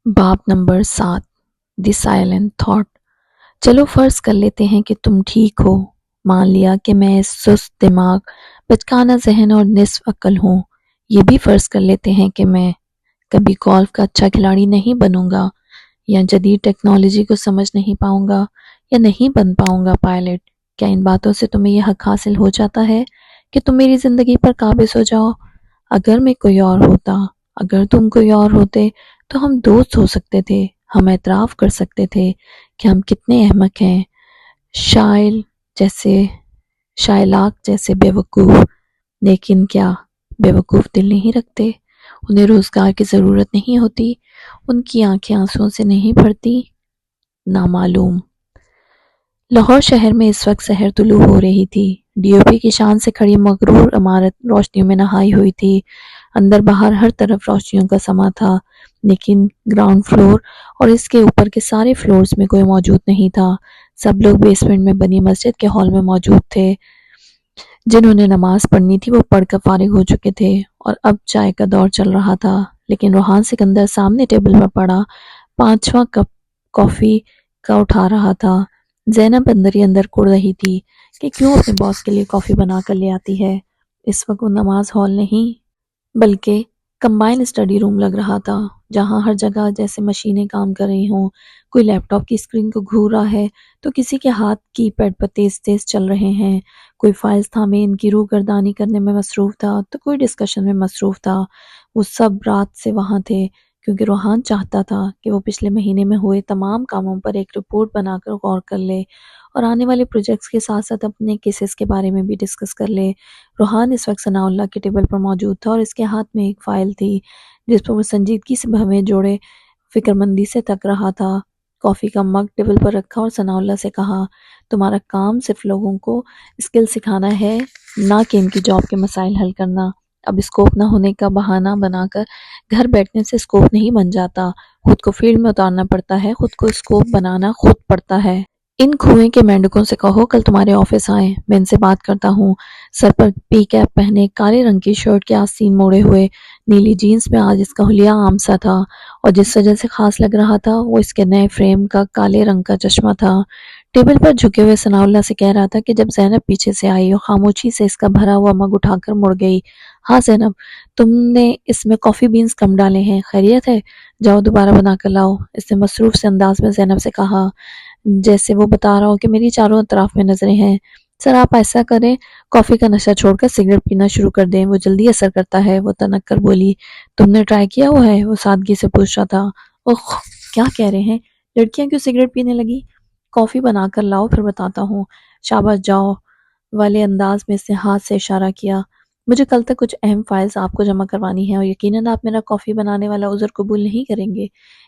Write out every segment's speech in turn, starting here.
باب نمبر 7 دی silent thought. چلو فرض کر لیتے ہیں کہ تم ٹھیک ہو۔ مان لیا کہ میں سست دماغ، بچکانہ ذہن اور نصف عقل ہوں۔ یہ بھی فرض کر لیتے ہیں کہ میں کبھی گولف کا اچھا کھلاڑی نہیں بنوں گا، یا جدید ٹیکنالوجی کو سمجھ نہیں پاؤں گا، یا نہیں بن پاؤں گا پائلٹ۔ کیا ان باتوں سے تمہیں یہ حق حاصل ہو جاتا ہے کہ تم میری زندگی پر قابض ہو جاؤ؟ اگر میں کوئی اور ہوتا، اگر تم کوئی اور ہوتے، تو ہم دوست ہو سکتے تھے، ہم اعتراف کر سکتے تھے کہ ہم کتنے احمق ہیں، شائل جیسے شائلاک جیسے بیوقوف۔ لیکن کیا بیوقوف دل نہیں رکھتے؟ انہیں روزگار کی ضرورت نہیں ہوتی؟ ان کی آنکھیں آنسوؤں سے نہیں بھرتی؟ نامعلوم۔ لاہور شہر میں اس وقت سحر طلوع ہو رہی تھی۔ ڈی او پی کی شان سے کھڑی مغرور عمارت روشنیوں میں نہائی ہوئی تھی۔ اندر باہر ہر طرف روشنیوں کا سما تھا، لیکن گراؤنڈ فلور اور اس کے اوپر کے سارے فلورز میں کوئی موجود نہیں تھا۔ سب لوگ بیسمنٹ میں بنی مسجد کے ہال میں موجود تھے۔ جنہوں نے نماز پڑھنی تھی وہ پڑھ کر فارغ ہو چکے تھے، اور اب چائے کا دور چل رہا تھا۔ لیکن روحان سکندر سامنے ٹیبل پر پڑا 5واں کپ کافی کا اٹھا رہا تھا۔ زینب اندر ہی اندر کڑ رہی تھی کہ کیوں اپنے باس کے لیے کافی بنا کر لے آتی ہے۔ اس وقت وہ نماز ہال نہیں بلکہ کمبائن اسٹڈی روم لگ رہا تھا، جہاں ہر جگہ جیسے مشینیں کام کر رہی ہوں۔ کوئی لیپ ٹاپ کی اسکرین کو گھور رہا ہے تو کسی کے ہاتھ کی پیڈ پر تیز تیز چل رہے ہیں۔ کوئی فائلز تھامے ان کی روح گردانی کرنے میں مصروف تھا تو کوئی ڈسکشن میں مصروف تھا۔ وہ سب رات سے وہاں تھے کیونکہ روحان چاہتا تھا کہ وہ پچھلے مہینے میں ہوئے تمام کاموں پر ایک رپورٹ بنا کر غور کر لے، اور آنے والے پروجیکٹس کے ساتھ ساتھ اپنے کیسز کے بارے میں بھی ڈسکس کر لے۔ روحان اس وقت ثناء اللہ کے ٹیبل پر موجود تھا اور اس کے ہاتھ میں ایک فائل تھی جس پر وہ سنجیدگی سے بھویں جوڑے فکر مندی سے تک رہا تھا۔ کافی کا مگ ٹیبل پر رکھا اور ثناء اللہ سے کہا، تمہارا کام صرف لوگوں کو اسکل سکھانا ہے، نہ کہ ان کی جاب کے مسائل حل کرنا۔ اب اسکوپ نہ ہونے کا بہانہ بنا کر گھر بیٹھنے سے اسکوپ نہیں بن جاتا، خود کو فیلڈ میں اتارنا پڑتا ہے، خود کو اسکوپ بنانا خود پڑتا ہے۔ ان کھوئے کے مینڈکوں سے کہو کل تمہارے آفس آئیں، میں ان سے بات کرتا ہوں۔ سر پر پی کیپ پہنے، کالے رنگ کی شرٹ کے آستین موڑے ہوئے، نیلی جینز میں آج اس کا حلیہ عام سا تھا، اور جس وجہ سے خاص لگ رہا تھا وہ اس کے نئے فریم کا کالے رنگ کا چشمہ تھا۔ ٹیبل پر جھکے ہوئے ثناء اللہ سے کہہ رہا تھا کہ جب زینب پیچھے سے آئی اور خاموشی سے اس کا بھرا ہوا مگ اٹھا کر مڑ گئی، ہاں زینب، تم نے اس میں کافی بینز کم ڈالے ہیں، خیریت ہے؟ جاؤ دوبارہ بنا کر لاؤ، اس نے مصروف سے انداز میں زینب سے کہا، جیسے وہ بتا رہا ہو کہ میری چاروں اطراف میں نظریں ہیں۔ سر آپ ایسا کریں، کافی کا نشہ چھوڑ کر سگریٹ پینا شروع کر دیں، وہ جلدی اثر کرتا ہے، وہ تنک کر بولی۔ تم نے ٹرائی کیا ہوا ہے؟ وہ سادگی سے پوچھ رہا تھا۔ اوہ، کیا کہہ رہے ہیں، لڑکیاں کیوں سگریٹ پینے لگی؟ کافی بنا کر لاؤ پھر بتاتا ہوں۔ شاباش جاؤ والے انداز میں اس نے ہاتھ سے اشارہ کیا۔ مجھے کل تک کچھ اہم فائلز آپ کو جمع کروانی ہیں اور یقیناً آپ میرا کافی بنانے والا عذر قبول نہیں کریں گے،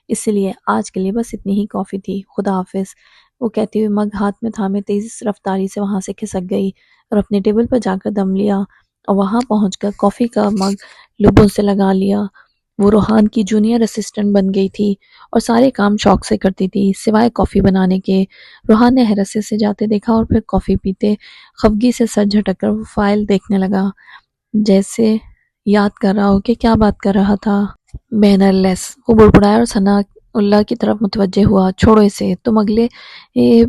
اس لیے آج کے لیے بس اتنی ہی کافی تھی، خدا حافظ۔ وہ کہتے ہوئے مگ ہاتھ میں تھامے تیز رفتاری سے وہاں سے کھسک گئی اور اپنے ٹیبل پر جا کر دم لیا، اور وہاں پہنچ کر کافی کا مگ لبوں سے لگا لیا۔ وہ روحان کی جونیئر اسسٹنٹ بن گئی تھی اور سارے کام شوق سے کرتی تھی سوائے کافی بنانے کے۔ روحان نے حیرت سے جاتے دیکھا اور پھر کافی پیتے خفگی سے سر جھٹک کر وہ فائل دیکھنے لگا، جیسے یاد کر رہا ہو کہ کیا بات کر رہا تھا۔ مینر لیس، وہ بڑبڑایا اور ثناء اللہ کی طرف متوجہ ہوا، چھوڑو اسے، تم اگلے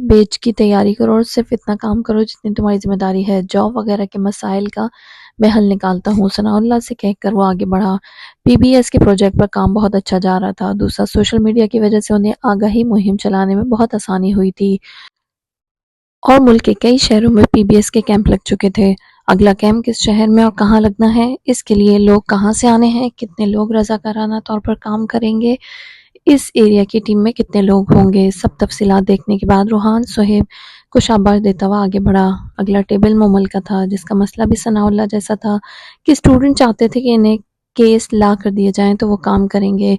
بیچ کی تیاری کرو اور صرف اتنا کام کرو جتنی تمہاری ذمہ داری ہے، جاب وغیرہ کے مسائل کا میں حل نکالتا ہوں۔ ثناء اللہ سے کہہ کر وہ آگے بڑھا۔ پی بی ایس کے پروجیکٹ پر کام بہت اچھا جا رہا تھا۔ دوسرا، سوشل میڈیا کی وجہ سے انہیں آگاہی مہم چلانے میں بہت آسانی ہوئی تھی اور ملک کے کئی شہروں میں پی بی ایس کے کیمپ لگ چکے تھے۔ اگلا کیمپ کس شہر میں اور کہاں لگنا ہے، اس کے لیے لوگ کہاں سے آنے ہیں، کتنے لوگ رضاکارانہ طور پر کام کریں گے، اس ایریا کی ٹیم میں کتنے لوگ ہوں گے، سب تفصیلات دیکھنے کے بعد روحان صہیب کو شاباش دیتا ہوا آگے بڑھا۔ اگلا ٹیبل مومل کا تھا، جس کا مسئلہ بھی ثناء اللہ جیسا تھا کہ اسٹوڈنٹ چاہتے تھے کہ انہیں کیس لا کر دیے جائیں تو وہ کام کریں گے۔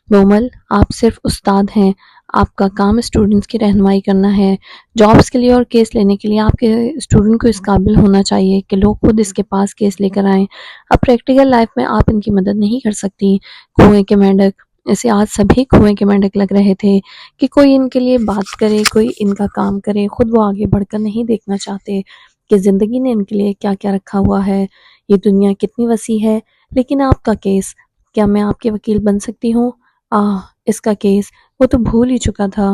مومل، آپ صرف استاد ہیں، آپ کا کام اسٹوڈنٹس کی رہنمائی کرنا ہے۔ جابس کے لیے اور کیس لینے کے لیے آپ کے اسٹوڈنٹ کو اس قابل ہونا چاہیے کہ لوگ خود اس کے پاس کیس لے کر آئیں۔ اب پریکٹیکل لائف میں آپ ان کی مدد نہیں کر سکتی۔ کنویں کے مینڈک، اسے آج سبھی کنویں کے مینڈک لگ رہے تھے کہ کوئی ان کے لیے بات کرے، کوئی ان کا کام کرے، خود وہ آگے بڑھ کر نہیں دیکھنا چاہتے کہ زندگی نے ان کے لیے کیا کیا رکھا ہوا ہے، یہ دنیا کتنی وسیع ہے۔ لیکن آپ کا کیس، کیا میں آپ کے وکیل بن سکتی ہوں؟ اس کا کیس وہ تو بھول ہی چکا تھا۔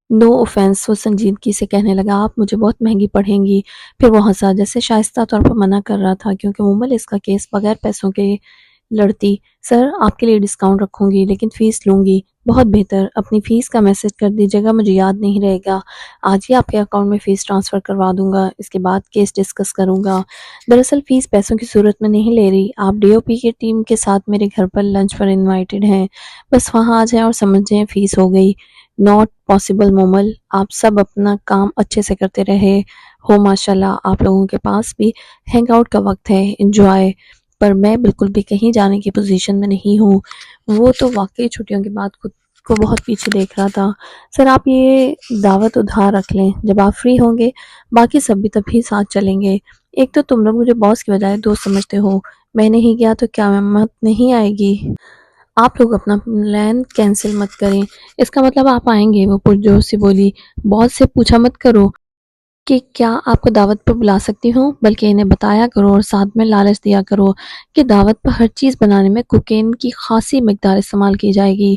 نو اوفینس، وہ سنجیدگی سے کہنے لگا، آپ مجھے بہت مہنگی پڑیں گی۔ پھر وہ ہنسا جیسے شائستہ طور پر منع کر رہا تھا، کیونکہ ممل اس کا کیس بغیر پیسوں کے لڑتی۔ سر، آپ کے لیے ڈسکاؤنٹ رکھوں گی لیکن فیس لوں گی۔ بہت بہتر، اپنی فیس کا میسج کر دیجیے گا، مجھے یاد نہیں رہے گا۔ آج ہی آپ کے اکاؤنٹ میں فیس ٹرانسفر کروا دوں گا، اس کے بعد کیس ڈسکس کروں گا۔ دراصل فیس پیسوں کی صورت میں نہیں لے رہی، آپ ڈی او پی کی ٹیم کے ساتھ میرے گھر پر لنچ پر انوائٹڈ ہیں، بس وہاں آ جائیں اور سمجھ جائیں فیس ہو گئی۔ ناٹ پاسبل مومل، آپ سب اپنا کام اچھے سے کرتے رہے ہو ماشاءاللہ، آپ لوگوں کے پاس بھی ہینگ آؤٹ کا وقت ہے، انجوائے، پر میں بالکل بھی کہیں جانے کی پوزیشن میں نہیں ہوں۔ وہ تو واقعی چھٹیوں کے بعد خود کو بہت پیچھے دیکھ رہا تھا۔ سر، آپ یہ دعوت ادھار رکھ لیں، جب آپ فری ہوں گے باقی سب بھی تبھی ساتھ چلیں گے۔ ایک تو تم لوگ مجھے باس کی بجائے دوست سمجھتے ہو، میں نہیں گیا تو کیا مت نہیں آئے گی؟ آپ لوگ اپنا پلان کینسل مت کریں، اس کا مطلب آپ آئیں گے، وہ پرجوش سے بولی۔ باس سے پوچھا مت کرو کہ کیا آپ کو دعوت پر بلا سکتی ہوں، بلکہ انہیں بتایا کرو اور ساتھ میں لالچ دیا کرو کہ دعوت پر ہر چیز بنانے میں کوکین کی خاصی مقدار استعمال کی جائے گی۔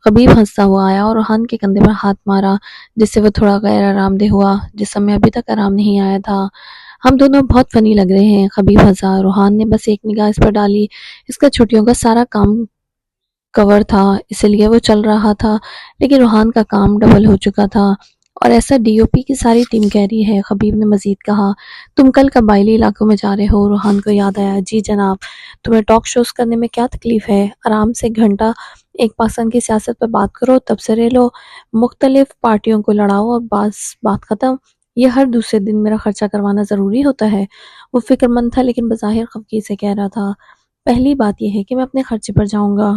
خبیب ہنستا ہوا آیا اور روحان کے کندھے پر ہاتھ مارا، جس سے وہ تھوڑا غیر آرام دہ ہوا، جسم میں ابھی تک آرام نہیں آیا تھا۔ ہم دونوں بہت فنی لگ رہے ہیں، خبیب ہنسا۔ روحان نے بس ایک نگاہ اس پر ڈالی، اس کا چھٹیوں کا سارا کام کور تھا، اسی لیے وہ چل رہا تھا، لیکن روحان کا کام ڈبل ہو چکا تھا، اور ایسا ڈی او پی کی ساری ٹیم کہہ رہی ہے۔ خبیب نے مزید کہا، تم کل قبائلی علاقوں میں جا رہے ہو؟ روحان کو یاد آیا، جی جناب۔ تمہیں ٹاک شوز کرنے میں کیا تکلیف ہے؟ آرام سے گھنٹہ ایک پاکستان کی سیاست پر بات کرو، تبصرے لو، مختلف پارٹیوں کو لڑاؤ اور بس بات ختم۔ یہ ہر دوسرے دن میرا خرچہ کروانا ضروری ہوتا ہے؟ وہ فکر مند تھا لیکن بظاہر خفگی سے کہہ رہا تھا، پہلی بات یہ ہے کہ میں اپنے خرچے پر جاؤں گا،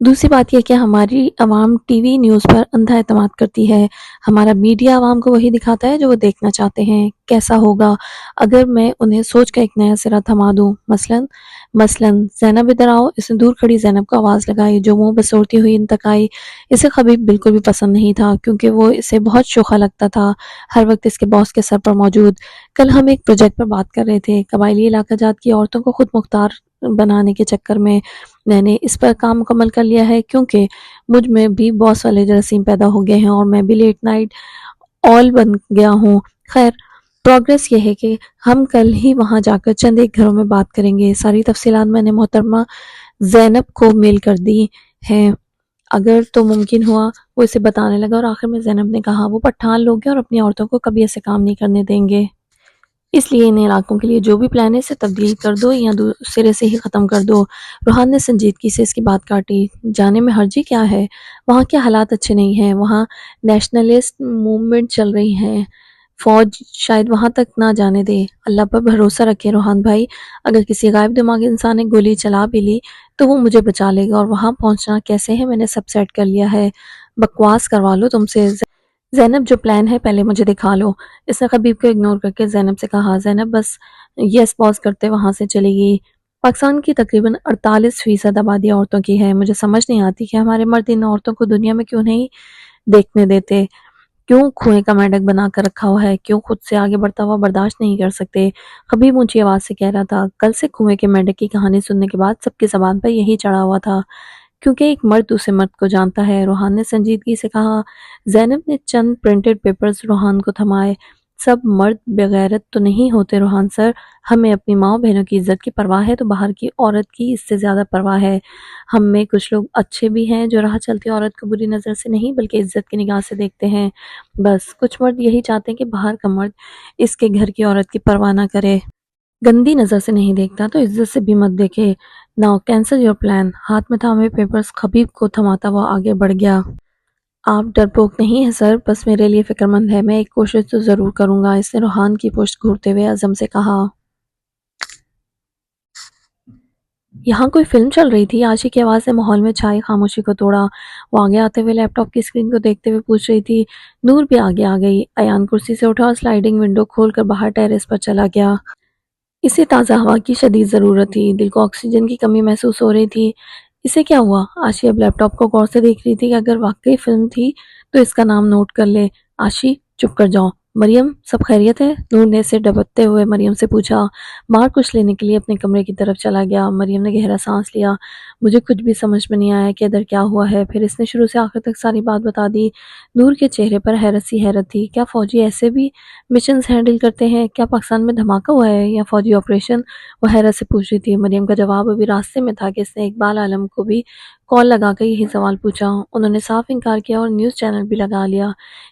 دوسری بات یہ کہ ہماری عوام ٹی وی نیوز پر اندھا اعتماد کرتی ہے، ہمارا میڈیا عوام کو وہی دکھاتا ہے جو وہ دیکھنا چاہتے ہیں۔ کیسا ہوگا اگر میں انہیں سوچ کا ایک نیا سرا تھما دوں؟ مثلاً زینب ادھر آؤ، اس نے دور کھڑی زینب کو آواز لگائی جو منہ بسورتی ہوئی ان تک آئی۔ اسے خبیب بالکل بھی پسند نہیں تھا، کیونکہ وہ اسے بہت شوخا لگتا تھا، ہر وقت اس کے باس کے سر پر موجود۔ کل ہم ایک پروجیکٹ پر بات کر رہے تھے، قبائلی علاقہ جات کی عورتوں کو خود مختار بنانے کے چکر میں میں نے اس پر کام مکمل کر لیا ہے، کیونکہ مجھ میں بھی باس والے جراثیم پیدا ہو گئے ہیں اور میں بھی لیٹ نائٹ آل بن گیا ہوں۔ خیر، پروگریس یہ ہے کہ ہم کل ہی وہاں جا کر چند ایک گھروں میں بات کریں گے۔ ساری تفصیلات میں نے محترمہ زینب کو میل کر دی ہیں، اگر تو ممکن ہوا۔ وہ اسے بتانے لگا اور آخر میں زینب نے کہا، وہ پٹھان لوگ ہیں اور اپنی عورتوں کو کبھی ایسے کام نہیں کرنے دیں گے، اس لیے ان علاقوں کے لیے جو بھی پلان ہے اسے تبدیل کر دو یا سرے سے ہی ختم کر دو۔ روحان نے سنجیدگی سے اس کی بات کاٹی، جانے میں حرجی کیا ہے؟ وہاں کے حالات اچھے نہیں ہیں، وہاں نیشنلسٹ موومنٹ چل رہی ہے، فوج شاید وہاں تک نہ جانے دے۔ اللہ پر بھروسہ رکھے روحان بھائی، اگر کسی غائب دماغی انسان نے گولی چلا بھی لی تو وہ مجھے بچا لے گا، اور وہاں پہنچنا کیسے ہے میں نے سب سیٹ کر لیا ہے، بکواس کروا لو تم سے۔ زینب، جو پلان ہے پہلے مجھے دکھا لو۔ اس نے خبیب کو اگنور کر کے زینب سے کہا۔ زینب بس یس باز کرتے وہاں سے چلی گئی۔ پاکستان کی تقریباً 48% آبادی عورتوں کی ہے، مجھے سمجھ نہیں آتی کہ ہمارے مرد ان عورتوں کو دنیا میں کیوں نہیں دیکھنے دیتے، کیوں کنویں کا مینڈک بنا کر رکھا ہوا ہے، کیوں خود سے آگے بڑھتا ہوا برداشت نہیں کر سکتے؟ خبیب اونچی آواز سے کہہ رہا تھا، کل سے کنویں کے مینڈک کی کہانی سننے کے بعد سب کی زبان پر یہی چڑھا ہوا تھا، کیونکہ ایک مرد دوسرے مرد کو جانتا ہے۔ روحان نے سنجیدگی سے کہا۔ زینب نے چند پرنٹڈ پیپرز روحان کو تھمائے۔ سب مرد بغیرت تو نہیں ہوتے روحان سر، ہمیں اپنی ماں بہنوں کی عزت کی پرواہ ہے تو باہر کی عورت کی اس سے زیادہ پرواہ ہے۔ ہم میں کچھ لوگ اچھے بھی ہیں جو راہ چلتی عورت کو بری نظر سے نہیں بلکہ عزت کی نگاہ سے دیکھتے ہیں۔ بس کچھ مرد یہی چاہتے ہیں کہ باہر کا مرد اس کے گھر کی عورت کی پرواہ نہ کرے، گندی نظر سے نہیں دیکھتا تو عزت سے بھی مت دیکھے۔ Now cancel your plan. ہاتھ میں تھامے پیپرز خبیب کو تھماتا ہوا آگے بڑھ گیا۔ آپ ڈرپوک نہیں ہیں سر، بس میرے لیے فکر مند ہے، میں ایک کوشش تو ضرور کروں گا، اس نے روحان کی پشت گھورتے ہوئے عزم سے کہا۔ یہاں کوئی فلم چل رہی تھی، عاشق کی آواز نے ماحول میں چھائی خاموشی کو توڑا۔ وہ آگے آتے ہوئے لیپ ٹاپ کی اسکرین کو دیکھتے ہوئے پوچھ رہی تھی۔ نور بھی آگے آ گئی۔ ایان کرسی سے اٹھا اور سلائیڈنگ ونڈو کھول کر باہر ٹیریس پر چلا گیا۔ اسے تازہ ہوا کی شدید ضرورت تھی، دل کو آکسیجن کی کمی محسوس ہو رہی تھی۔ اسے کیا ہوا؟ آشی اب لیپ ٹاپ کو غور سے دیکھ رہی تھی کہ اگر واقعی فلم تھی تو اس کا نام نوٹ کر لے۔ آشی چپ کر جاؤ، مریم سب خیریت ہے؟ نور نے اسے ڈبکتے ہوئے مریم سے پوچھا۔ مار کچھ لینے کے لیے اپنے کمرے کی طرف چلا گیا۔ مریم نے گہرا سانس لیا۔ مجھے کچھ بھی سمجھ میں نہیں آیا کہ ادھر کیا ہوا ہے۔ پھر اس نے شروع سے آخر تک ساری بات بتا دی۔ نور کے چہرے پر حیرت تھی۔ کیا فوجی ایسے بھی مشنز ہینڈل کرتے ہیں؟ کیا پاکستان میں دھماکہ ہوا ہے یا فوجی آپریشن؟ وہ حیرت سے پوچھ رہی تھی۔ مریم کا جواب ابھی راستے میں تھا کہ اس نے اقبال عالم کو بھی کال لگا کر یہی سوال پوچھا۔ انہوں نے صاف انکار کیا اور نیوز چینل بھی لگا لیا،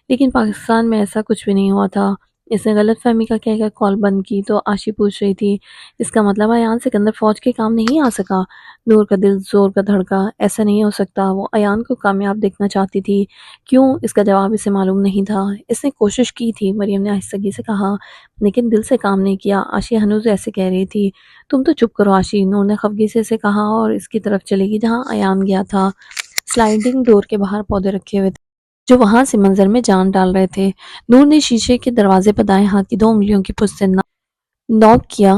لیکن پاکستان میں ایسا کچھ بھی نہیں ہوا تھا۔ اس نے غلط فہمی کا کہہ کر کال بند کی تو آشی پوچھ رہی تھی، اس کا مطلب ایان سکندر فوج کے کام نہیں آ سکا؟ نور کا دل زور کا دھڑکا۔ ایسا نہیں ہو سکتا، وہ ایان کو کامیاب دیکھنا چاہتی تھی۔ کیوں؟ اس کا جواب اسے معلوم نہیں تھا۔ اس نے کوشش کی تھی، مریم نے آہستگی سے کہا، لیکن دل سے کام نہیں کیا۔ آشی ہنوز ایسے کہہ رہی تھی۔ تم تو چپ کرو آشی، نور نے خفگی سے اسے کہا اور اس کی طرف چلے گی جہاں ایان گیا تھا۔ سلائیڈنگ ڈور کے باہر پودے رکھے ہوئے تھے جو وہاں سے منظر میں جان ڈال رہے تھے۔ نور نے شیشے کے دروازے پر دائیں ہاتھ کی 2 انگلیوں کی پشت سے نوک کیا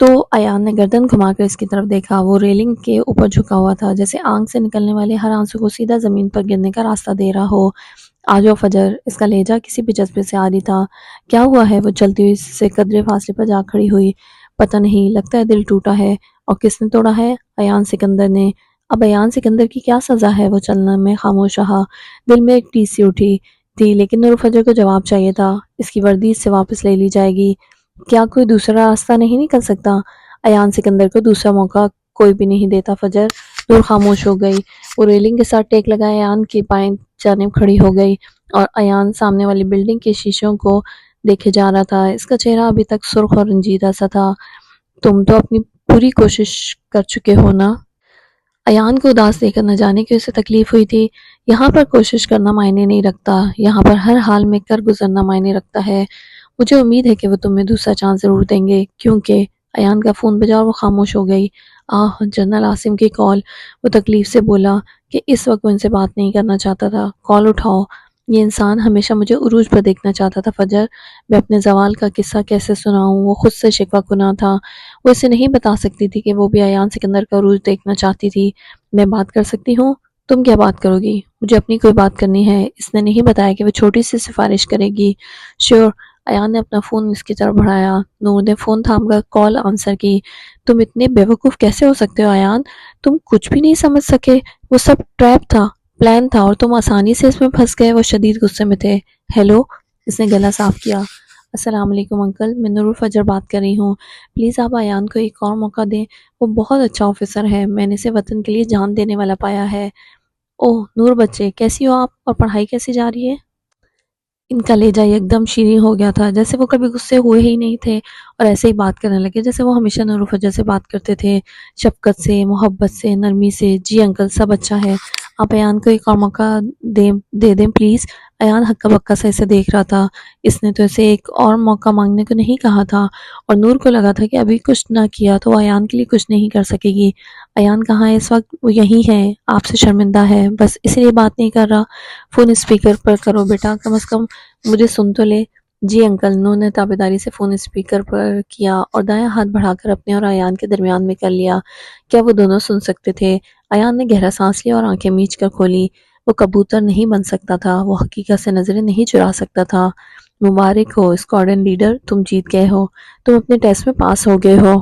تو ایان نے گردن گھما کر اس کی طرف دیکھا۔ وہ ریلنگ کے اوپر جھکا ہوا تھا، جیسے آنکھ سے نکلنے والے ہر آنسو کو سیدھا زمین پر گرنے کا راستہ دے رہا ہو۔ آجو فجر، اس کا لہجہ کسی بھی جذبے سے عاری تھا۔ کیا ہوا ہے؟ وہ چلتی ہوئی سے قدرے فاصلے پر جا کھڑی ہوئی۔ پتہ نہیں، لگتا ہے دل ٹوٹا ہے۔ اور کس نے توڑا ہے؟ ایان سکندر نے۔ اب ایان سکندر کی کیا سزا ہے؟ وہ چلنا میں خاموش رہا۔ دل میں ایک ٹیس سی اٹھی تھی، لیکن نور فجر کو جواب چاہیے تھا۔ اس کی وردی اس سے واپس لے لی جائے گی۔ کیا کوئی دوسرا راستہ نہیں نکل سکتا؟ ایان سکندر کو دوسرا موقع کوئی بھی نہیں دیتا فجر۔ نور خاموش ہو گئی۔ وہ ریلنگ کے ساتھ ٹیک لگائے ایان کی بائیں جانب کھڑی ہو گئی اور ایان سامنے والی بلڈنگ کے شیشوں کو دیکھے جا رہا تھا۔ اس کا چہرہ ابھی تک سرخ اور رنجیدہ سا تھا۔ تم تو اپنی پوری کوشش کر چکے ہو نا؟ ایان کو اداس دیکھ کر نہ جانے کی اسے تکلیف ہوئی تھی۔ یہاں پر کوشش کرنا معنی نہیں رکھتا، یہاں پر ہر حال میں کر گزرنا معنی رکھتا ہے۔ مجھے امید ہے کہ وہ تمہیں دوسرا چانس ضرور دیں گے، کیونکہ ایان کا فون بجا اور وہ خاموش ہو گئی۔ جنرل عاصم کی کال، وہ تکلیف سے بولا کہ اس وقت وہ ان سے بات نہیں کرنا چاہتا تھا۔ کال اٹھاؤ۔ یہ انسان ہمیشہ مجھے عروج پر دیکھنا چاہتا تھا فجر۔ میں اپنے زوال کا قصہ کیسے سناؤں؟ وہ خود سے شکوہ کناں تھا۔ وہ اسے نہیں بتا سکتی تھی کہ وہ بھی ایان سکندر کا عروج دیکھنا چاہتی تھی۔ میں بات کر سکتی ہوں؟ تم کیا بات کرو گی؟ مجھے اپنی کوئی بات کرنی ہے۔ اس نے نہیں بتایا کہ وہ چھوٹی سی سفارش کرے گی۔ شیور۔ ایان نے اپنا فون اس کی طرف بڑھایا۔ نور نے فون تھام کر کال آنسر کی۔ تم اتنے بیوقوف کیسے ہو سکتے ہو ایان؟ تم کچھ بھی نہیں سمجھ سکے؟ وہ سب ٹریپ تھا، پلان تھا اور تم آسانی سے اس میں پھنس گئے۔ وہ شدید غصے میں تھے۔ ہیلو، اس نے گلا صاف کیا۔ السلام علیکم انکل، میں نور فجر بات کر رہی ہوں۔ پلیز آپ ایان کو ایک اور موقع دیں، وہ بہت اچھا آفیسر ہے، میں نے اسے وطن کے لیے جان دینے والا پایا ہے۔ اوہ نور بچے، کیسی ہو آپ؟ اور پڑھائی کیسی جا رہی ہے؟ ان کا لہجہ ایک دم شیریں ہو گیا تھا، جیسے وہ کبھی غصے ہوئے ہی نہیں تھے اور ایسے ہی بات کرنے لگے جیسے وہ ہمیشہ نور و فجر سے بات کرتے تھے، شفقت سے، محبت سے، نرمی سے۔ جی انکل، سب اچھا ہے، آپ ایان کو ایک اور موقع دے دیں پلیز۔ ایان ہکا بکا سا اسے دیکھ رہا تھا۔ اس نے تو اسے ایک اور موقع مانگنے کو نہیں کہا تھا، اور نور کو لگا تھا کہ ابھی کچھ نہ کیا تو وہ ایان کے لیے کچھ نہیں کر سکے گی۔ ایان کہاں ہے اس وقت؟ وہ یہی ہے، آپ سے شرمندہ ہے، بس اسی لیے بات نہیں کر رہا۔ فون اسپیکر پر کرو بیٹا، کم از کم مجھے سن تو لے۔ جی انکل، نور نے تابعداری سے فون اسپیکر پر کیا اور دایاں ہاتھ بڑھا کر اپنے اور ایان کے درمیان میں کر لیا۔ کیا وہ دونوں سن سکتے تھے؟ ایان نے گہرا سانس لیا اور آنکھیں میچ کر کھولی۔ وہ کبوتر نہیں بن سکتا تھا، وہ حقیقت سے نظریں نہیں چرا سکتا تھا۔ مبارک ہو اسکواڈرن لیڈر، تم جیت گئے ہو، تم اپنے ٹیسٹ میں پاس ہو گئے ہو۔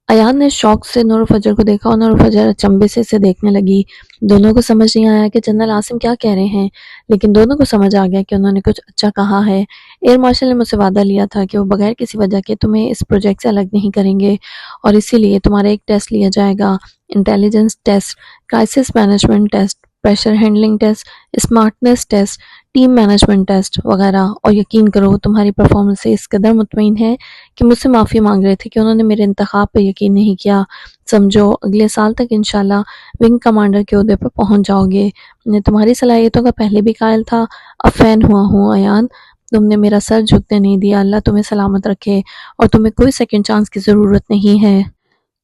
ایان نے شوق سے نور فجر کو دیکھا اور نور فجر اچنبے سے اسے دیکھنے لگی۔ دونوں کو سمجھ نہیں آیا کہ جنرل عاصم کیا کہہ رہے ہیں، لیکن دونوں کو سمجھ آ گیا کہ انہوں نے کچھ اچھا کہا ہے۔ ایئر مارشل نے مجھ سے وعدہ لیا تھا کہ وہ بغیر کسی وجہ کے تمہیں اس پروجیکٹ سے الگ نہیں کریں گے، اور اسی لیے تمہارا ایک ٹیسٹ لیا جائے گا، intelligence test, crisis management test, pressure handling test, smartness test, team management test وغیرہ۔ اور یقین کرو تمہاری پرفارمنس سے اس قدر مطمئن ہے کہ مجھ سے معافی مانگ رہے تھے کہ انہوں نے میرے انتخاب پہ یقین نہیں کیا۔ سمجھو اگلے سال تک انشاءاللہ ونگ کمانڈر کے عہدے پر پہنچ جاؤ گے۔ میں تمہاری صلاحیتوں کا پہلے بھی قائل تھا، اب فین ہوا ہوں ایان، تم نے میرا سر جھکنے نہیں دیا۔ اللہ تمہیں سلامت رکھے، اور تمہیں کوئی سیکنڈ چانس کی ضرورت نہیں ہے۔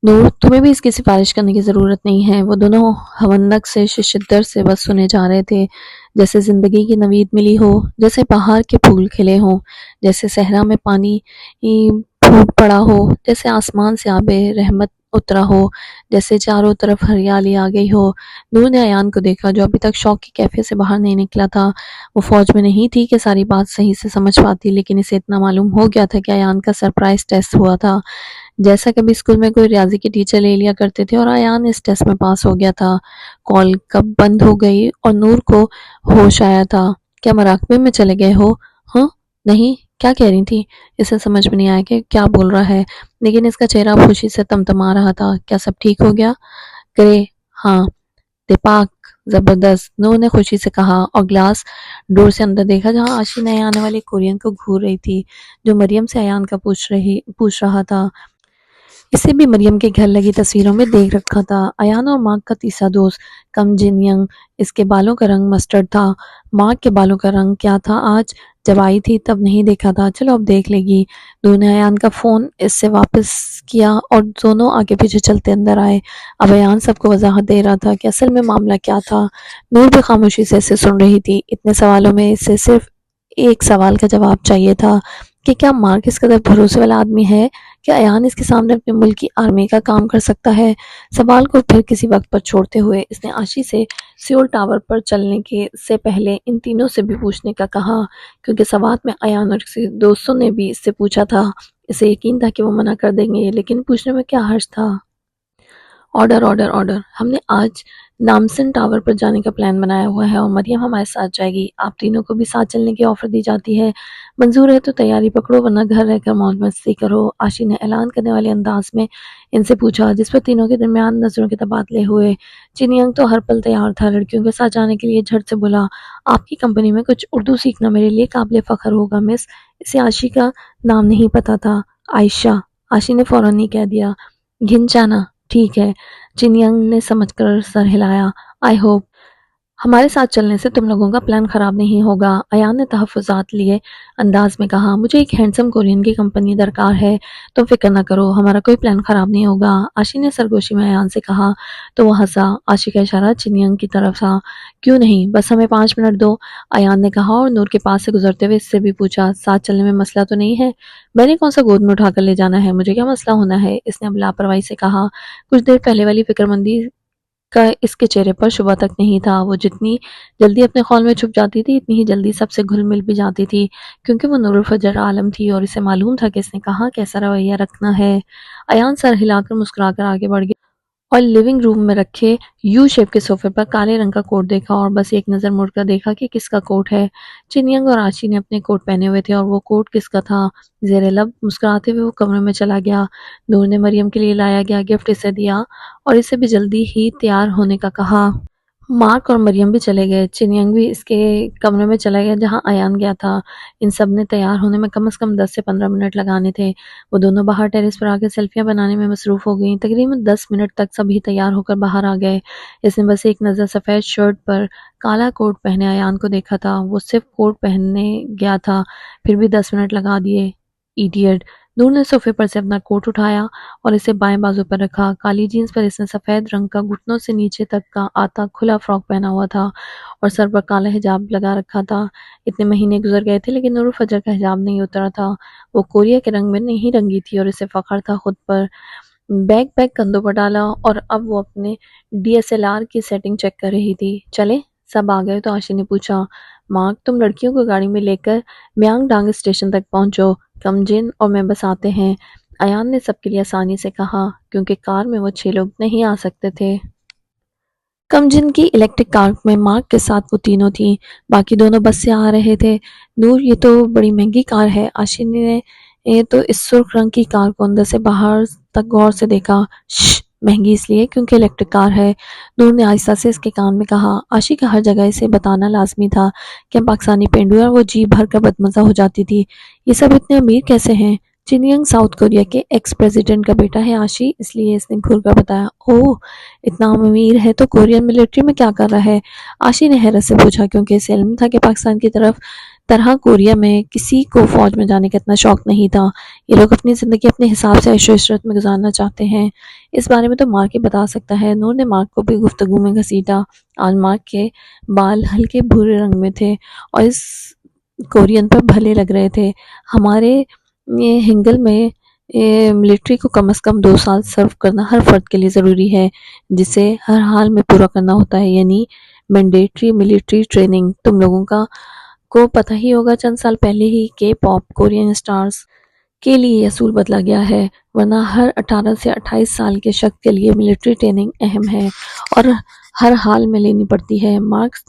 نور، تمہیں بھی اس کی سفارش کرنے کی ضرورت نہیں ہے۔ وہ دونوں ہونک سے ششدر سے بس سنے جا رہے تھے، جیسے زندگی کی نوید ملی ہو، جیسے بہار کے پھول کھلے ہوں، جیسے صحرا میں پانی پھوٹ پڑا ہو، جیسے آسمان سے آب رحمت اترا ہو، جیسے چاروں طرف ہریالی آ گئی ہو۔ نور نے ایان کو دیکھا جو ابھی تک شوق کی کیفے سے باہر نہیں نکلا تھا۔ وہ فوج میں نہیں تھی کہ ساری بات صحیح سے سمجھ پاتی، لیکن اسے اتنا معلوم ہو گیا تھا کہ ایان کا سرپرائز ٹیسٹ ہوا تھا، جیسا کبھی اسکول میں کوئی ریاضی کے ٹیچر لے لیا کرتے تھے، اور ایان اس ٹیسٹ میں پاس ہو گیا تھا۔ کال کب بند ہو گئی اور نور کو ہوش آیا تھا۔ کیا مراقبے میں چلے گئے ہو؟ ہاں نہیں، کیا کہہ رہی تھی؟ اسے سمجھ میں نہیں آیا کہ کیا بول رہا ہے، لیکن اس کا چہرہ خوشی سے تمتما رہا تھا۔ کیا سب ٹھیک ہو گیا؟ کرے ہاں دیپاک زبردست، نور نے خوشی سے کہا اور گلاس ڈور سے اندر دیکھا جہاں آشی نئے آنے والے کورین کو گھور رہی تھی جو مریم سے ایان کا پوچھ رہا تھا۔ اسے بھی مریم کے گھر لگی تصویروں میں دیکھ رکھا تھا۔ ایان اور مارک کا تیسرا دوست کم جن ینگ، اس کے بالوں کا رنگ مسٹرڈ تھا۔ مارک کے بالوں کا رنگ کیا تھا آج؟ جب آئی تھی تب نہیں دیکھا تھا، چلو اب دیکھ لے گی۔ دونوں نے ایان کا فون اس سے واپس کیا اور دونوں آگے پیچھے چلتے اندر آئے۔ اب ایان سب کو وضاحت دے رہا تھا کہ اصل میں معاملہ کیا تھا۔ نور بھی خاموشی سے اسے سن رہی تھی، اتنے سوالوں میں اسے صرف ایک سوال کا جواب چاہیے تھا کہ کیا مارک اس قدر بھروسے والا آدمی ہے؟ کیا ایان اس کے سامنے اپنے ملک کی آرمی کا کام کر سکتا ہے؟ سوال کو پھر کسی وقت پر چھوڑتے ہوئے اس نے آشی سے سیول ٹاور پر چلنے کے سے پہلے ان تینوں سے بھی پوچھنے کا کہا، کیونکہ سوات میں ایان اور اس کے دوستوں نے بھی اس سے پوچھا تھا۔ اسے یقین تھا کہ وہ منع کر دیں گے، لیکن پوچھنے میں کیا حرج تھا۔ آرڈر آرڈر آرڈر، ہم نے آج نامسن ٹاور پر جانے کا پلان بنایا ہوا ہے اور مریم ہمارے ساتھ جائے گی۔ آپ تینوں کو بھی ساتھ چلنے کی آفر دی جاتی ہے، منظور ہے تو تیاری پکڑو ورنہ گھر رہ کر موج مستی کرو، آشی نے اعلان کرنے والے انداز میں ان سے پوچھا، جس پر تینوں کے درمیان نظروں کے تبادلے ہوئے۔ چن ینگ تو ہر پل تیار تھا، لڑکیوں کے ساتھ جانے کے لیے جھٹ سے بولا، آپ کی کمپنی میں کچھ اردو سیکھنا میرے لیے قابل فخر ہوگا مس۔ اسے آشی کا نام نہیں پتا تھا۔ عائشہ، آشی نے فوراً ہی کہہ دیا۔ گھنچانا، ٹھیک ہے، چن ینگ نے سمجھ کر سر ہلایا۔ آئی ہوپ ہمارے ساتھ چلنے سے تم لوگوں کا پلان خراب نہیں ہوگا، ایان نے تحفظات لیے انداز میں کہا۔ مجھے ایک ہینڈسم کورین کی کمپنی درکار ہے، تم فکر نہ کرو، ہمارا کوئی پلان خراب نہیں ہوگا، آشی نے سرگوشی میں ایان سے کہا تو وہ ہنسا۔ آشی کا اشارہ چن ینگ کی طرف تھا۔ کیوں نہیں، بس ہمیں 5 منٹ دو، ایان نے کہا اور نور کے پاس سے گزرتے ہوئے اس سے بھی پوچھا، ساتھ چلنے میں مسئلہ تو نہیں ہے؟ میں نے کون سا گود میں اٹھا کر لے جانا ہے، مجھے کیا مسئلہ ہونا ہے، اس نے اب لاپرواہی سے کہا۔ کچھ دیر پہلے والی فکر مندی کا اس کے چہرے پر شبہ تک نہیں تھا۔ وہ جتنی جلدی اپنے خول میں چھپ جاتی تھی اتنی ہی جلدی سب سے گھل مل بھی جاتی تھی، کیونکہ وہ نور الفجر عالم تھی اور اسے معلوم تھا کہ اس نے کہاں کیسا رویہ رکھنا ہے۔ ایان سر ہلا کر مسکرا کر آگے بڑھ گیا اور لیونگ روم میں رکھے یو شیپ کے صوفے پر کالے رنگ کا کوٹ دیکھا اور بس ایک نظر مڑ کر دیکھا کہ کس کا کوٹ ہے۔ چن ینگ اور آشی نے اپنے کوٹ پہنے ہوئے تھے اور وہ کوٹ کس کا تھا؟ زیر لب مسکراتے ہوئے وہ کمرے میں چلا گیا۔ نور نے مریم کے لیے لایا گیا گفٹ اسے دیا اور اسے بھی جلدی ہی تیار ہونے کا کہا۔ مارک اور مریم بھی چلے گئے، چن ینگ بھی اس کے کمرے میں چلا گیا جہاں ایان گیا تھا۔ ان سب نے تیار ہونے میں کم از کم 10 سے 15 منٹ لگانے تھے۔ وہ دونوں باہر ٹیرس پر آ کے سیلفیاں بنانے میں مصروف ہو گئیں۔ تقریباً 10 منٹ تک سبھی تیار ہو کر باہر آ گئے۔ اس نے بس ایک نظر سفید شرٹ پر کالا کوٹ پہنے ایان کو دیکھا تھا، وہ صرف کوٹ پہننے گیا تھا، پھر بھی 10 منٹ لگا دیے، ایڈیٹ۔ نور نے صوفے پر سے اپنا کوٹ اٹھایا اور اسے بائیں بازو پر رکھا۔ کالی جینس پر اس نے سفید رنگ کا گھٹنوں سے نیچے تک کا آتا کھلا فراک پہنا ہوا تھا اور سر پر کالا حجاب لگا رکھا تھا۔ اتنے مہینے گزر گئے تھے لیکن نور الفجر کا حجاب نہیں اترا تھا۔ وہ کوریا کے رنگ میں نہیں رنگی تھی اور اسے فخر تھا خود پر۔ بیگ کندھوں پر ڈالا اور اب وہ اپنے DSLR کی سیٹنگ چیک کر رہی تھی۔ چلے سب آ گئے تو آشی نے پوچھا، مارک تم لڑکیوں کو گاڑی میں لے کر میانگ ڈانگ اسٹیشن تک پہنچو، کم جن اور میں بس آتے ہیں، ایان نے سب کے لیے آسانی سے کہا، کیونکہ کار میں وہ 6 لوگ نہیں آ سکتے تھے۔ کم جن کی الیکٹرک کار میں مارک کے ساتھ وہ تینوں تھیں، باقی دونوں بس سے آ رہے تھے۔ نور یہ تو بڑی مہنگی کار ہے، آشی نے تو اس سرخ رنگ کی کار کو اندر سے باہر تک غور سے دیکھا۔ شش، مہنگی اس لیے کیونکہ الیکٹرک کار ہے، نور نے آہستہ سے اس کے کان میں کہا۔ آشی کا ہر جگہ اسے بتانا لازمی تھا کہ ہم پاکستانی پینڈو ہیں اور وہ جی بھر کر بدمزہ ہو جاتی تھی۔ یہ سب اتنے امیر کیسے ہیں؟ چن ینگ ساؤتھ کوریا کے ایکس پریزیڈنٹ کا بیٹا ہے آشی، اس لیے اس نے گھور کر بتایا۔ اوہ، اتنا امیر ہے تو کورین ملٹری میں کیا کر رہا ہے؟ آشی نے حیرت سے پوچھا، کیونکہ اسے علم تھا کہ پاکستان کی طرح کوریا میں کسی کو فوج میں جانے کا اتنا شوق نہیں تھا۔ یہ لوگ اپنی زندگی اپنے حساب سے عیش و عشرت میں گزارنا چاہتے ہیں، اس بارے میں تو مارک ہی بتا سکتا ہے۔ نور نے مارک کو بھی گفتگو میں گھسیٹا۔ آج مارک کے بال ہلکے بھورے رنگ میں تھے اور اس کورین پر بھلے لگ رہے تھے۔ ہمارے یہ ہنگل میں ملٹری کو کم از کم 2 سال سرو کرنا ہر فرد کے لیے ضروری ہے، جسے ہر حال میں پورا کرنا ہوتا ہے، یعنی مینڈیٹری ملٹری ٹریننگ۔ تم لوگوں کو پتہ ہی ہوگا چند سال پہلے ہی کے پاپ کورین سٹارز کے لیے یہ اصول بدلا گیا ہے، ورنہ ہر 18 سے 28 سال کے شخص کے لیے ملٹری ٹریننگ اہم ہے اور ہر حال میں لینی پڑتی ہے۔ مارکس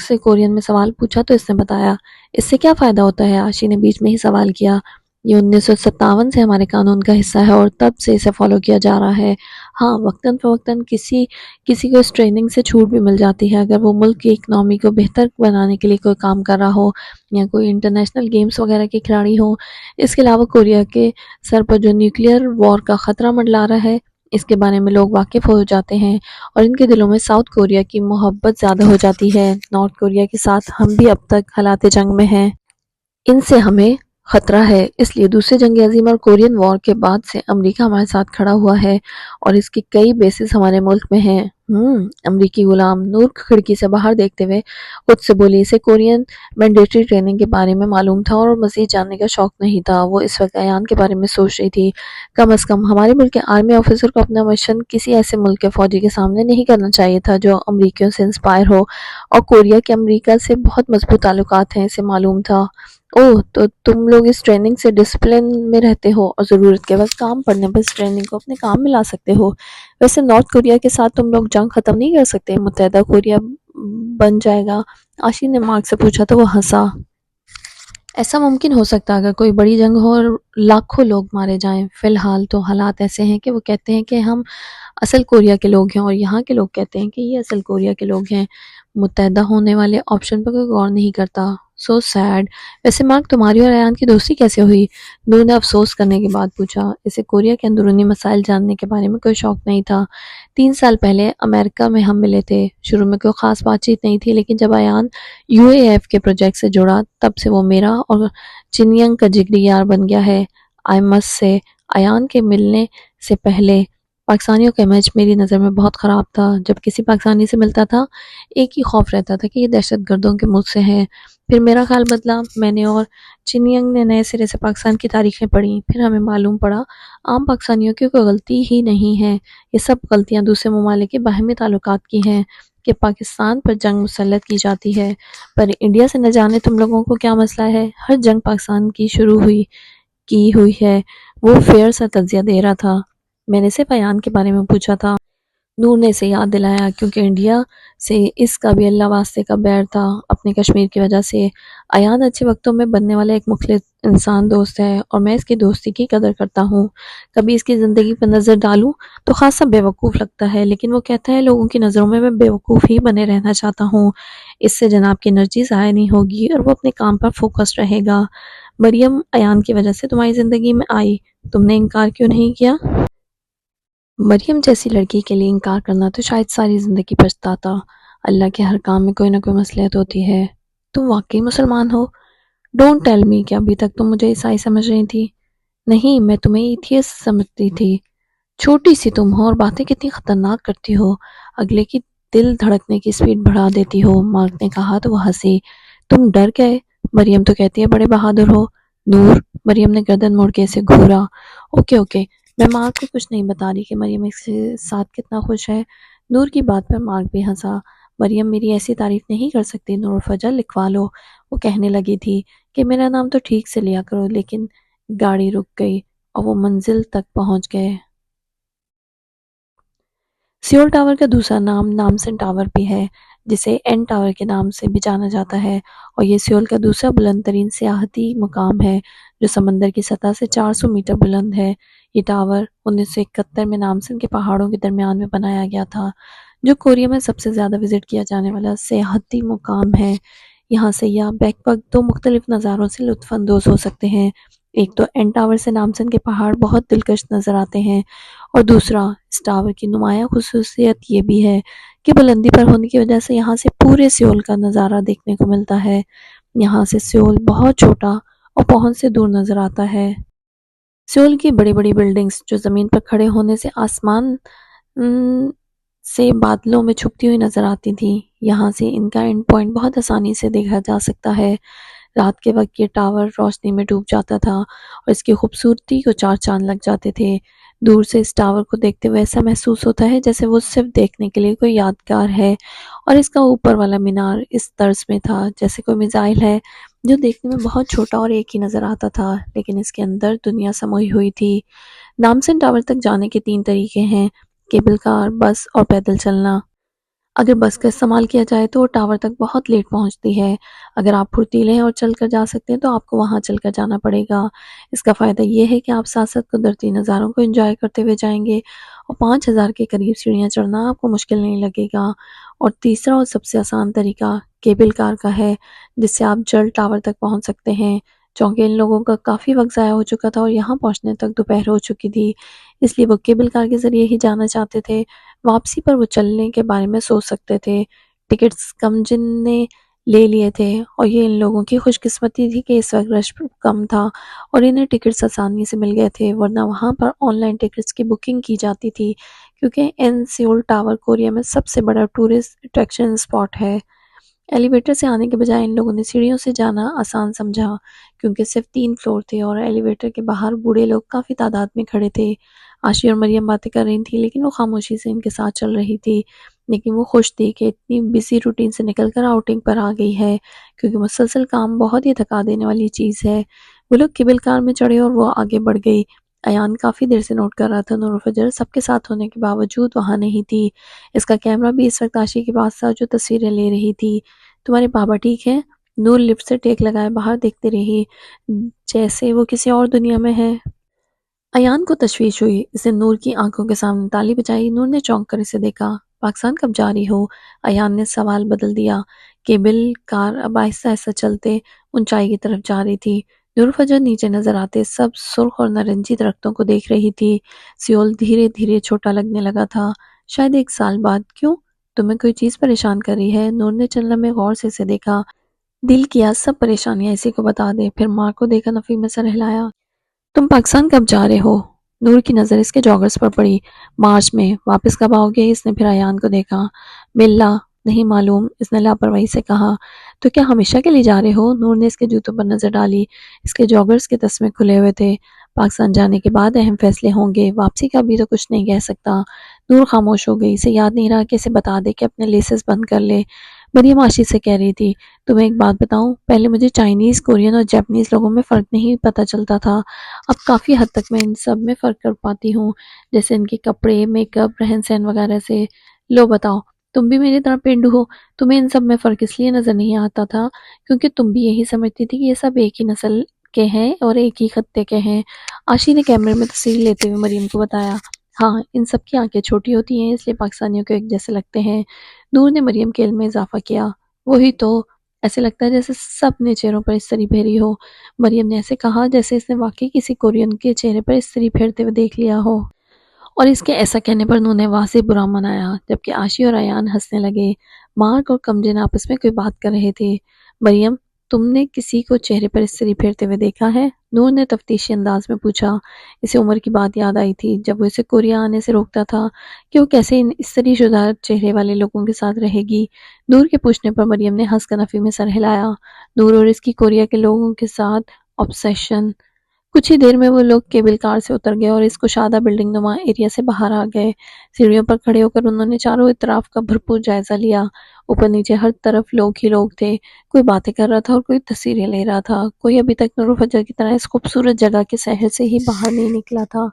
سے کورین میں سوال پوچھا تو اس نے بتایا۔ اس سے کیا فائدہ ہوتا ہے؟ آشی نے بیچ میں ہی سوال کیا۔ یہ 1957 سے ہمارے قانون کا حصہ ہے اور تب سے اسے فالو کیا جا رہا ہے۔ ہاں، وقتاً فوقتاً کسی کو اس ٹریننگ سے چھوٹ بھی مل جاتی ہے اگر وہ ملک کی اکنامی کو بہتر بنانے کے لیے کوئی کام کر رہا ہو یا کوئی انٹرنیشنل گیمز وغیرہ کے کھلاڑی ہو۔ اس کے علاوہ کوریا کے سر پر جو نیوکلیئر وار کا خطرہ منڈلا رہا ہے، اس کے بارے میں لوگ واقف ہو جاتے ہیں اور ان کے دلوں میں ساؤتھ کوریا کی محبت زیادہ ہو جاتی ہے۔ نارتھ کوریا کے ساتھ ہم بھی اب تک حالات جنگ میں ہیں۔ ان سے ہمیں خطرہ ہے، اس لیے دوسری جنگ عظیم اور کورین وار کے بعد سے امریکہ ہمارے ساتھ کھڑا ہوا ہے اور اس کی کئی بیسز ہمارے ملک میں ہیں۔ امریکی غلام نور کھڑکی سے باہر دیکھتے ہوئے خود سے بولی، اسے کورین مینڈیٹری ٹریننگ کے بارے میں معلوم تھا اور مزید جاننے کا شوق نہیں تھا۔ وہ اس وقت ایان کے بارے میں سوچ رہی تھی، کم از کم ہمارے ملک کے آرمی آفیسر کو اپنا مشن کسی ایسے ملک کے فوجی کے سامنے نہیں کرنا چاہیے تھا جو امریکیوں سے انسپائر ہو، اور کوریا کے امریکہ سے بہت مضبوط تعلقات ہیں، اسے معلوم تھا۔ اوہ، تو تم لوگ اس ٹریننگ سے ڈسپلن میں رہتے ہو اور ضرورت کے وقت کام پڑنے پر اس ٹریننگ کو اپنے کام میں لا سکتے ہو۔ ویسے نارتھ کوریا کے ساتھ تم لوگ جنگ ختم نہیں کر سکتے؟ متحدہ کوریا بن جائے گا؟ آشی نے مارک سے پوچھا تو وہ ہنسا۔ ایسا ممکن ہو سکتا اگر کوئی بڑی جنگ ہو اور لاکھوں لوگ مارے جائیں۔ فی الحال تو حالات ایسے ہیں کہ وہ کہتے ہیں کہ ہم اصل کوریا کے لوگ ہیں اور یہاں کے لوگ کہتے ہیں کہ یہ اصل کوریا کے لوگ ہیں۔ متحدہ ہونے والے آپشن پر کوئی غور نہیں کرتا۔ سو سیڈ۔ ویسے مارک، تمہاری اور ایان کی دوستی کیسے ہوئی؟ نور نے افسوس کرنے کے بعد پوچھا۔ اسے کوریا کے اندرونی مسائل جاننے کے بارے میں کوئی شوق نہیں تھا۔ 3 سال پہلے امریکہ میں ہم ملے تھے۔ شروع میں کوئی خاص بات چیت نہیں تھی، لیکن جب ایان UAF کے پروجیکٹ سے جڑا تب سے وہ میرا اور چنینگ کا جگری یار بن گیا ہے۔ آئی مسٹ سے، ایان کے ملنے سے پہلے پاکستانیوں کا امیج میری نظر میں بہت خراب تھا۔ جب کسی پاکستانی سے ملتا تھا ایک ہی خوف رہتا تھا کہ یہ دہشت گردوں کے ملک سے ہیں۔ پھر میرا خیال بدلا، میں نے اور چنینگ نے نئے سرے سے پاکستان کی تاریخیں پڑھی، پھر ہمیں معلوم پڑا عام پاکستانیوں کی کوئی غلطی ہی نہیں ہے، یہ سب غلطیاں دوسرے ممالک کے باہمی تعلقات کی ہیں کہ پاکستان پر جنگ مسلط کی جاتی ہے۔ پر انڈیا سے نہ جانے تم لوگوں کو کیا مسئلہ ہے؟ ہر جنگ پاکستان کی کی ہوئی ہے۔ وہ فیئر سا تجزیہ دے رہا تھا۔ میں نے صرف ایان کے بارے میں پوچھا تھا۔ نور نے اسے یاد دلایا، کیونکہ انڈیا سے اس کا بھی اللہ واسطے کا بیر تھا اپنے کشمیر کی وجہ سے۔ ایان اچھے وقتوں میں بننے والا ایک مخلص انسان دوست ہے اور میں اس کی دوستی کی قدر کرتا ہوں۔ کبھی اس کی زندگی پر نظر ڈالوں تو خاصا بے وقوف لگتا ہے، لیکن وہ کہتا ہے لوگوں کی نظروں میں بے وقوف ہی بنے رہنا چاہتا ہوں۔ اس سے جناب کی انرجی ضائع نہیں ہوگی اور وہ اپنے کام پر فوکس رہے گا۔ مریم ایان کی وجہ سے تمہاری زندگی میں آئی، تم نے انکار کیوں نہیں کیا؟ مریم جیسی لڑکی کے لیے انکار کرنا تو شاید ساری زندگی پچھتاتا۔ اللہ کے ہر کام میں کوئی نہ کوئی مصلحت ہوتی ہے۔ تم واقعی مسلمان ہو؟ ڈونٹ ٹیل می کہ ابھی تک تم مجھے عیسائی سمجھ رہی تھی۔ نہیں، میں تمہیں ایتھیسٹ سمجھتی تھی۔ چھوٹی سی تم ہو اور باتیں کتنی خطرناک کرتی ہو، اگلے کی دل دھڑکنے کی سپیڈ بڑھا دیتی ہو، مارک نے کہا تو وہ ہنسی۔ تم ڈر گئے؟ مریم تو کہتی ہے بڑے بہادر ہو۔ نور، مریم نے گردن موڑ کے اسے گھورا۔ اوکے، میں مارک کو کچھ نہیں بتا رہی کہ مریم اس کے ساتھ کتنا خوش ہے۔ نور کی بات پر مارک بھی ہنسا۔ مریم میری ایسی تعریف نہیں کر سکتی، نور فجر لکھوا لو۔ وہ کہنے لگی تھی کہ میرا نام تو ٹھیک سے لیا کرو، لیکن گاڑی رک گئی اور وہ منزل تک پہنچ گئے۔ سیول ٹاور کا دوسرا نام نامسن ٹاور بھی ہے، جسے این ٹاور کے نام سے بھی جانا جاتا ہے، اور یہ سیول کا دوسرا بلند ترین سیاحتی مقام ہے جو سمندر کی سطح سے 400 میٹر بلند ہے۔ یہ ٹاور 1971 میں نامسن کے پہاڑوں کے درمیان میں بنایا گیا تھا، جو کوریا میں سب سے زیادہ وزٹ کیا جانے والا سیاحتی مقام ہے۔ یہاں سیاح بیک وقت 2 مختلف نظاروں سے لطف اندوز ہو سکتے ہیں۔ ایک تو این ٹاور سے نامسن کے پہاڑ بہت دلکش نظر آتے ہیں، اور دوسرا اس ٹاور کی نمایاں خصوصیت یہ بھی ہے کہ بلندی پر ہونے کی وجہ سے یہاں سے پورے سیول کا نظارہ دیکھنے کو ملتا ہے۔ یہاں سے سیول بہت چھوٹا اور پہنچ سے دور نظر آتا ہے۔ سیول کی بڑی بڑی بلڈنگز جو زمین پر کھڑے ہونے سے آسمان سے بادلوں میں چھپتی ہوئی نظر آتی تھیں، یہاں سے ان کا اینڈ پوائنٹ بہت آسانی سے دیکھا جا سکتا ہے۔ رات کے وقت یہ ٹاور روشنی میں ڈوب جاتا تھا اور اس کی خوبصورتی کو چار چاند لگ جاتے تھے۔ دور سے اس ٹاور کو دیکھتے ہوئے ایسا محسوس ہوتا ہے جیسے وہ صرف دیکھنے کے لیے کوئی یادگار ہے، اور اس کا اوپر والا مینار اس طرز میں تھا جیسے کوئی میزائل ہے جو دیکھنے میں بہت چھوٹا اور ایک ہی نظر آتا تھا، لیکن اس کے اندر دنیا سموئی ہوئی تھی۔ نامسن ٹاور تک جانے کے 3 طریقے ہیں: کیبل کار، بس اور پیدل چلنا۔ اگر بس کا استعمال کیا جائے تو وہ ٹاور تک بہت لیٹ پہنچتی ہے۔ اگر آپ پھرتیلے ہیں اور چل کر جا سکتے ہیں تو آپ کو وہاں چل کر جانا پڑے گا۔ اس کا فائدہ یہ ہے کہ آپ ساتھ ساتھ قدرتی نظاروں کو انجوائے کرتے ہوئے جائیں گے، اور 5000 کے قریب سیڑھیاں چڑھنا آپ کو مشکل نہیں لگے گا۔ اور تیسرا اور سب سے آسان طریقہ کیبل کار کا ہے، جس سے آپ جلد ٹاور تک پہنچ سکتے ہیں۔ چونکہ ان لوگوں کا کافی وقت ضائع ہو چکا تھا اور یہاں پہنچنے تک دوپہر ہو چکی تھی، اس لیے وہ کیبل کار کے ذریعے ہی جانا چاہتے تھے۔ واپسی پر وہ چلنے کے بارے میں سوچ سکتے تھے۔ ٹکٹس کم جن نے لے لیے تھے، اور یہ ان لوگوں کی خوش قسمتی تھی کہ اس وقت رش کم تھا اور انہیں ٹکٹس آسانی سے مل گئے تھے، ورنہ وہاں پر آن لائن ٹکٹس کی بکنگ کی جاتی تھی، کیونکہ سیول ٹاور کوریا میں سب سے بڑا ٹورسٹ اٹریکشن اسپاٹ ہے۔ ایلیویٹر سے آنے کے بجائے ان لوگوں نے سیڑھیوں سے جانا آسان سمجھا، کیونکہ صرف 3 فلور تھے اور ایلیویٹر کے باہر بوڑھے لوگ کافی تعداد میں کھڑے تھے۔ عاشی اور مریم باتیں کر رہی تھیں، لیکن وہ خاموشی سے ان کے ساتھ چل رہی تھی، لیکن وہ خوش تھی کہ اتنی بزی روٹین سے نکل کر آؤٹنگ پر آ گئی ہے، کیونکہ مسلسل کام بہت ہی تھکا دینے والی چیز ہے۔ وہ لوگ کیبل کار میں چڑھے اور وہ آگے بڑھ گئی۔ ایان کافی دیر سے نوٹ کر رہا تھا، نور فجر سب کے ساتھ ہونے کے باوجود وہاں نہیں تھی۔ اس کا کیمرہ بھی اس وقت عاشی کے پاس تھا جو تصویریں لے رہی تھی۔ تمہارے بابا ٹھیک ہیں؟ نور لفٹ سے ٹیک لگائے باہر دیکھتے رہی، جیسے وہ کسی اور دنیا میں ہے۔ ایان کو تشویش ہوئی، اس نے نور کی آنکھوں کے سامنے تالی بجائی۔ نور نے چونک کر اسے دیکھا۔ پاکستان کب جا رہی ہو؟ ایان نے سوال بدل دیا۔ کیبل کار اب آہستہ آہستہ چلتے اونچائی کی طرف جا رہی تھی۔ نور فجر نیچے نظر آتے سب سرخ اور نارنجی درختوں کو دیکھ رہی تھی۔ سیول دھیرے دھیرے چھوٹا لگنے لگا تھا، شاید 1 سال بعد۔ کیوں؟ تمہیں کوئی چیز پریشان کر رہی ہے؟ نور نے چند لمحے غور سے اسے دیکھا۔ دل کیا سب پریشانیاں اسی کو بتا دے، پھر ماں کو دیکھا نفی میں سر ہلایا۔ تم پاکستان کب جا رہے ہو؟ نور کی نظر اس کے جاگرز پر پڑی۔ مارچ میں۔ واپس کب آؤ گے؟ اس نے پھر ایان کو دیکھا۔ باللہ نہیں معلوم، اس نے لاپرواہی سے کہا۔ تو کیا ہمیشہ کے لیے جا رہے ہو؟ نور نے اس کے جوتوں پر نظر ڈالی، اس کے جاگرز کے تسمے کھلے ہوئے تھے۔ پاکستان جانے کے بعد اہم فیصلے ہوں گے، واپسی کا بھی تو کچھ نہیں کہہ سکتا۔ نور خاموش ہو گئی، اسے یاد نہیں رہا کہ اسے بتا دے کہ اپنے لیسز بند کر لے۔ مریم عاشی سے کہہ رہی تھی، تمہیں ایک بات بتاؤں، پہلے مجھے چائنیز، کورین اور جاپنیز لوگوں میں فرق نہیں پتہ چلتا تھا، اب کافی حد تک میں ان سب میں فرق کر پاتی ہوں، جیسے ان کے کپڑے، میک اپ، رہن سہن وغیرہ سے۔ لو بتاؤ، تم بھی میری طرح پینڈو ہو؟ تمہیں ان سب میں فرق اس لیے نظر نہیں آتا تھا کیونکہ تم بھی یہی سمجھتی تھی کہ یہ سب ایک ہی نسل کے ہیں اور ایک ہی خطے کے ہیں۔ عاشی نے کیمرے میں تصویر لیتے ہوئے مریم کو بتایا، ہاں ان سب کی آنکھیں چھوٹی ہوتی ہیں اس لیے پاکستانیوں کو ایک جیسے لگتے ہیں۔ نور نے مریم کے علم میں اضافہ کیا، وہی تو، ایسے لگتا ہے جیسے سب نے چہروں پر استری پھیری ہو۔ مریم نے ایسے کہا جیسے اس نے واقعی کسی کورین کے چہرے پر استری پھیرتے ہوئے دیکھ لیا ہو، اور اس کے ایسا کہنے پر انہوں نے واضح برا منایا، جبکہ عاشی اور ایان ہنسنے لگے۔ مارک اور کمجن آپس میں کوئی بات کر رہے تھے۔ مریم، تم نے کسی کو چہرے پر استری پھیرتے ہوئے دیکھا ہے؟ نور نے تفتیشی انداز میں پوچھا۔ اسے عمر کی بات یاد آئی تھی جب وہ اسے کوریا آنے سے روکتا تھا کہ وہ کیسے ان استری شدہ چہرے والے لوگوں کے ساتھ رہے گی۔ نور کے پوچھنے پر مریم نے ہنس کر نفی میں سر ہلایا۔ نور اور اس کی کوریا کے لوگوں کے ساتھ obsession۔ کچھ ہی دیر میں وہ لوگ کیبل کار سے اتر گئے اور اس کشادہ بلڈنگ نما ایریا سے باہر آ گئے۔ سیڑھیوں پر کھڑے ہو کر انہوں نے چاروں اطراف کا بھرپور جائزہ لیا۔ اوپر نیچے ہر طرف لوگ ہی لوگ تھے، کوئی باتیں کر رہا تھا اور کوئی تصویریں لے رہا تھا، کوئی ابھی تک نور و فجر کی طرح اس خوبصورت جگہ کے شہر سے ہی باہر نہیں نکلا تھا۔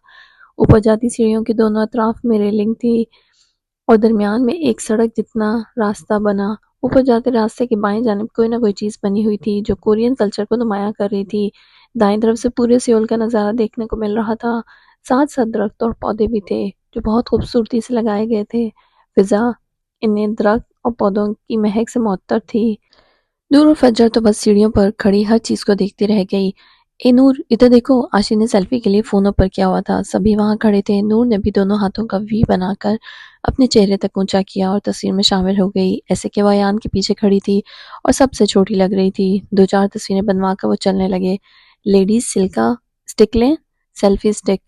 اوپر جاتی سیڑھیوں کے دونوں اطراف میں ریلنگ تھی اور درمیان میں ایک سڑک جتنا راستہ بنا۔ اوپر جاتے راستے کے بائیں جانب کوئی نہ کوئی چیز بنی ہوئی تھی جو کورین کلچر کو نمایاں کر رہی تھی۔ دائیں طرف سے پورے سیول کا نظارہ دیکھنے کو مل رہا تھا، ساتھ ساتھ درخت اور پودے بھی تھے جو بہت خوبصورتی سے لگائے گئے تھے۔ فضا انہیں درخت اور پودوں کی مہک سے معطر تھی۔ نور اور فجر تو بس سیڑھیوں پر کھڑی ہر چیز کو دیکھتی رہ گئی۔ اے نور، ادھر دیکھو، عاشی نے سیلفی کے لیے فونوں پر کیا ہوا تھا، سبھی وہاں کھڑے تھے۔ نور نے بھی دونوں ہاتھوں کا وی بنا کر اپنے چہرے تک اونچا کیا اور تصویر میں شامل ہو گئی، ایسے کہ وہ ایان کے پیچھے کھڑی تھی اور سب سے چھوٹی لگ رہی تھی۔ 2-4 تصویریں بنوا کر وہ چلنے لگے۔ لیڈیز سلکا سٹک لیں، سیلفی سٹک۔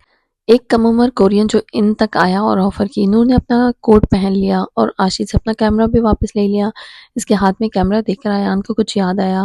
ایک کم عمر کورین جو ان تک آیا اور آفر کی۔ نور نے اپنا کوٹ پہن لیا اور عاشی سے اپنا کیمرہ بھی واپس لے لیا۔ اس کے ہاتھ میں کیمرہ دیکھ کر ایان کو کچھ یاد آیا۔